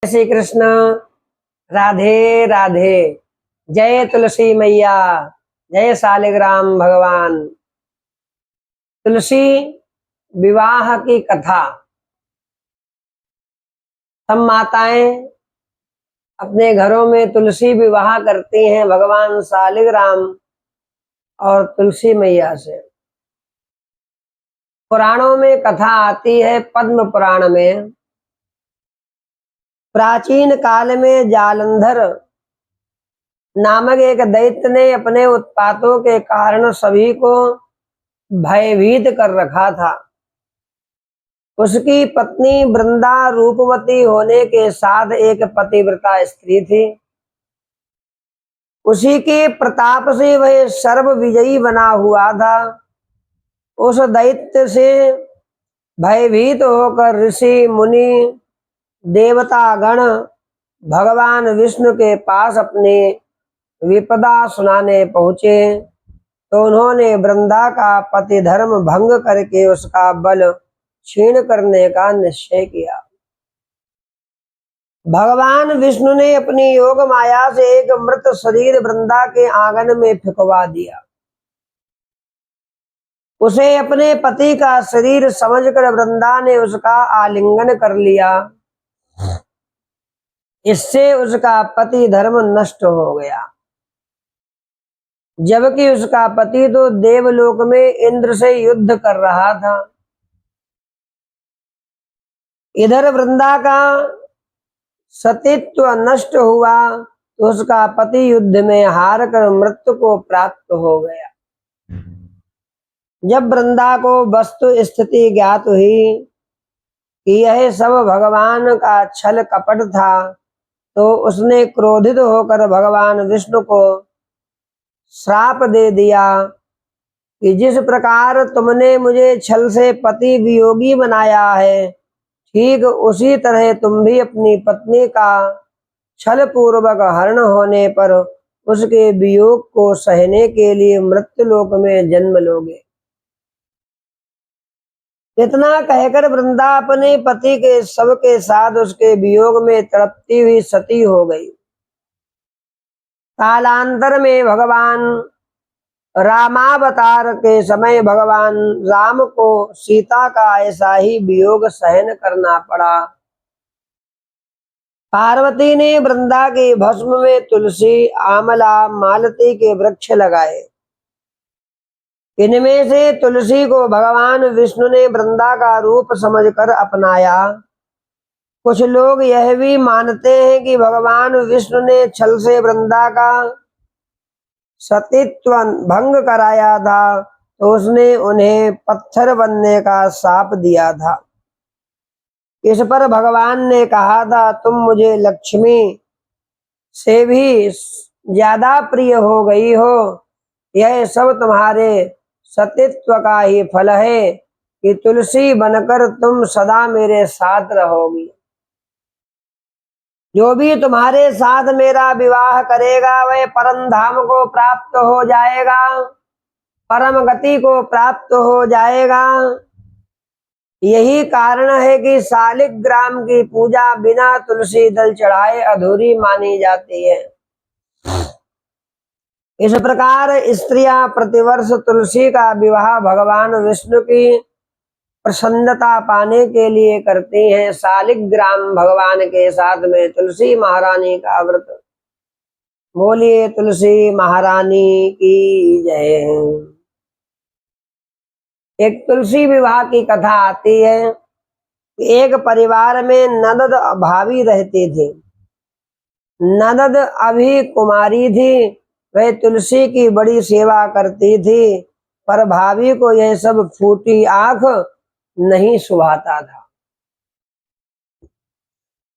श्री कृष्ण। राधे राधे। जय तुलसी मैया, जय शालिग्राम भगवान। तुलसी विवाह की कथा। सब माताएं अपने घरों में तुलसी विवाह करती हैं भगवान शालिग्राम और तुलसी मैया से। पुराणों में कथा आती है, पद्म पुराण में। प्राचीन काल में जालंधर नामक एक दैत्य ने अपने उत्पातों के कारण सभी को भयभीत कर रखा था। उसकी पत्नी वृंदा रूपवती होने के साथ एक पतिव्रता स्त्री थी। उसी के प्रताप से वह सर्व विजयी बना हुआ था। उस दैत्य से भयभीत होकर ऋषि मुनि देवता गण भगवान विष्णु के पास अपनी विपदा सुनाने पहुंचे, तो उन्होंने वृंदा का पति धर्म भंग करके उसका बल क्षीण करने का निश्चय किया। भगवान विष्णु ने अपनी योग माया से एक मृत शरीर वृंदा के आंगन में फेंकवा दिया। उसे अपने पति का शरीर समझकर वृंदा ने उसका आलिंगन कर लिया। इससे उसका पति धर्म नष्ट हो गया, जबकि उसका पति तो देवलोक में इंद्र से युद्ध कर रहा था। इधर वृंदा का सतीत्व नष्ट हुआ तो उसका पति युद्ध में हार कर मृत्यु को प्राप्त हो गया। जब वृंदा को वस्तु स्थिति ज्ञात हुई कि यह सब भगवान का छल कपट था, तो उसने क्रोधित होकर भगवान विष्णु को श्राप दे दिया कि जिस प्रकार तुमने मुझे छल से पति वियोगी बनाया है, ठीक उसी तरह तुम भी अपनी पत्नी का छल पूर्वक हरण होने पर उसके वियोग को सहने के लिए मृत्युलोक में जन्म लोगे। इतना कहकर वृंदा अपने पति के शव के साथ उसके वियोग में तड़पती हुई सती हो गई। कालांतर में भगवान रामावतार के समय भगवान राम को सीता का ऐसा ही वियोग सहन करना पड़ा। पार्वती ने वृंदा के भस्म में तुलसी, आमला, मालती के वृक्ष लगाए। इनमें से तुलसी को भगवान विष्णु ने वृंदा का रूप समझकर अपनाया। कुछ लोग यह भी मानते हैं कि भगवान विष्णु ने छल से वृंदा का सतीत्व भंग कराया था, तो उसने उन्हें पत्थर बनने का शाप दिया था। इस पर भगवान ने कहा था, तुम मुझे लक्ष्मी से भी ज्यादा प्रिय हो गई हो। यह सब तुम्हारे सतीत्व का ही फल है कि तुलसी बनकर तुम सदा मेरे साथ रहोगी। जो भी तुम्हारे साथ मेरा विवाह करेगा वह परम धाम को प्राप्त हो जाएगा, परम गति को प्राप्त हो जाएगा। यही कारण है कि शालिग्राम की पूजा बिना तुलसी दल चढ़ाए अधूरी मानी जाती है। इस प्रकार स्त्रियां प्रतिवर्ष तुलसी का विवाह भगवान विष्णु की प्रसन्नता पाने के लिए करती हैं। शालिग्राम भगवान के साथ में तुलसी महारानी का व्रत। बोलिए तुलसी महारानी की जय। एक तुलसी विवाह की कथा आती है। एक परिवार में ननद भाभी रहती थी। ननद अभी कुमारी थी। वह तुलसी की बड़ी सेवा करती थी, पर भाभी को यह सब फूटी आंख नहीं सुहाता था।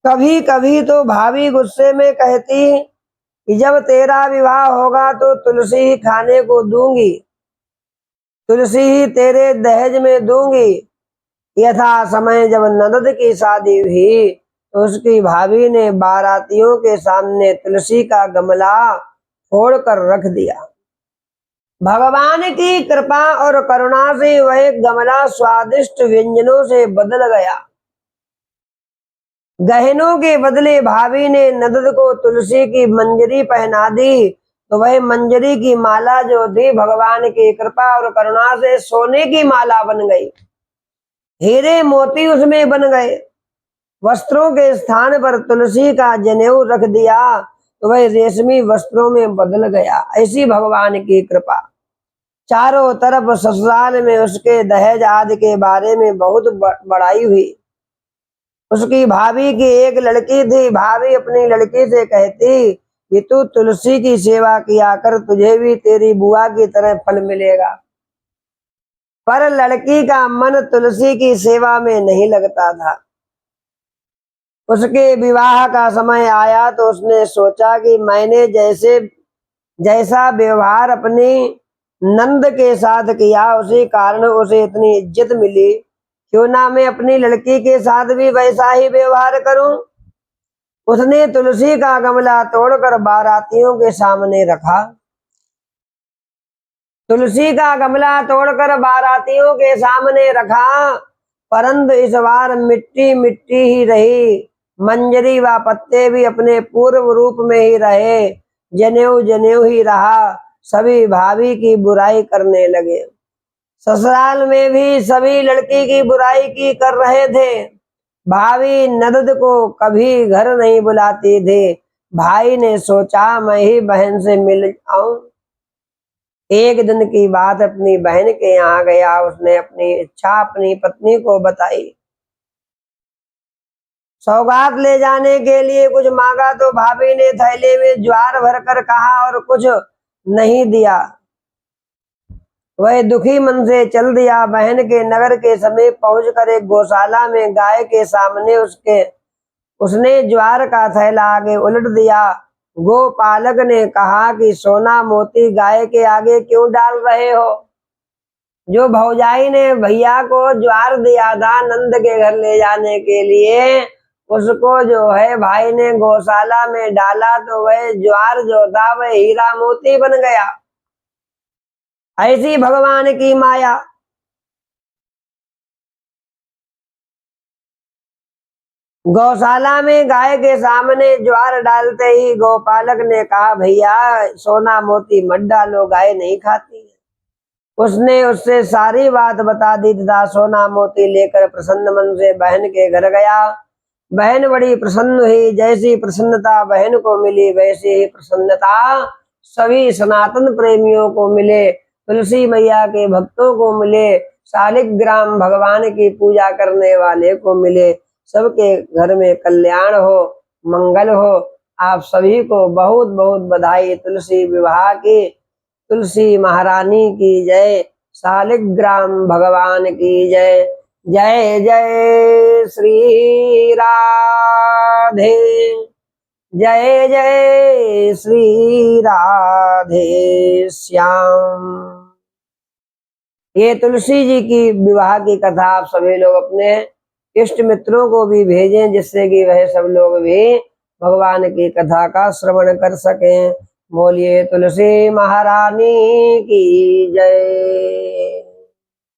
कभी कभी तो भाभी गुस्से में कहती कि जब तेरा विवाह होगा तो तुलसी ही खाने को दूंगी, तुलसी ही तेरे दहेज में दूंगी। यथा समय जब ननद की शादी हुई तो उसकी भाभी ने बारातियों के सामने तुलसी का गमला फोड़ कर रख दिया। भगवान की कृपा और करुणा से वह गमला स्वादिष्ट व्यंजनों से बदल गया। गहनों के बदले भाभी ने नंद को तुलसी की मंजरी पहना दी, तो वह मंजरी की माला जो थी भगवान की कृपा और करुणा से सोने की माला बन गई, हीरे मोती उसमें बन गए। वस्त्रों के स्थान पर तुलसी का जनेऊ रख दिया तो वह रेशमी वस्त्रों में बदल गया। ऐसी भगवान की कृपा। चारों तरफ ससुराल में उसके दहेज आदि के बारे में बहुत बड़ाई हुई। उसकी भाभी की एक लड़की थी। भाभी अपनी लड़की से कहती कि तू तुलसी की सेवा किया कर, तुझे भी तेरी बुआ की तरह फल मिलेगा। पर लड़की का मन तुलसी की सेवा में नहीं लगता था। उसके विवाह का समय आया तो उसने सोचा कि मैंने जैसा व्यवहार अपनी नंद के साथ किया, उसी कारण उसे इतनी इज्जत मिली, क्यों ना मैं अपनी लड़की के साथ भी वैसा ही व्यवहार करूं। उसने तुलसी का गमला तोड़कर बारातियों के सामने रखा। तुलसी का गमला तोड़कर बारातियों के सामने रखा, परंतु इस बार मिट्टी मिट्टी ही रही। मंजरी व पत्ते भी अपने पूर्व रूप में ही रहे। जनेऊ जनेऊ ही रहा। सभी भाभी की बुराई करने लगे। ससुराल में भी सभी लड़की की बुराई की कर रहे थे। भाभी ननद को कभी घर नहीं बुलाती थी। भाई ने सोचा मैं ही बहन से मिल आऊं। एक दिन की बात अपनी बहन के यहाँ गया। उसने अपनी इच्छा अपनी पत्नी को बताई। सौगात ले जाने के लिए कुछ मांगा तो भाभी ने थैले में ज्वार भरकर कहा और कुछ नहीं दिया। वह दुखी मन से चल दिया। बहन के नगर के समीप पहुंचकर एक गौशाला में गाय के सामने उसने ज्वार का थैला आगे उलट दिया। गोपालक ने कहा कि सोना मोती गाय के आगे क्यों डाल रहे हो? जो भौजाई ने भैया को ज्वार दिया था नंद के घर ले जाने के लिए, उसको जो है भाई ने गौशाला में डाला तो वह ज्वार जो था वह हीरा मोती बन गया। ऐसी भगवान की माया। गौशाला में गाय के सामने ज्वार डालते ही गोपालक ने कहा भैया सोना मोती मत डालो, गाय नहीं खाती। उसने उससे सारी बात बता दी तथा सोना मोती लेकर प्रसन्न मन से बहन के घर गया। बहन बड़ी प्रसन्न हुई। जैसी प्रसन्नता बहन को मिली वैसी ही प्रसन्नता सभी सनातन प्रेमियों को मिले, तुलसी मैया के भक्तों को मिले, शालिग्राम भगवान की पूजा करने वाले को मिले। सबके घर में कल्याण हो, मंगल हो। आप सभी को बहुत बहुत बधाई तुलसी विवाह की। तुलसी महारानी की जय। शालिग्राम भगवान की जय। जय जय श्री राधे। जय जय श्री राधे श्याम। ये तुलसी जी की विवाह की कथा आप सभी लोग अपने इष्ट मित्रों को भी भेजें, जिससे कि वह सब लोग भी भगवान की कथा का श्रवण कर सकें। बोलिए तुलसी महारानी की जय।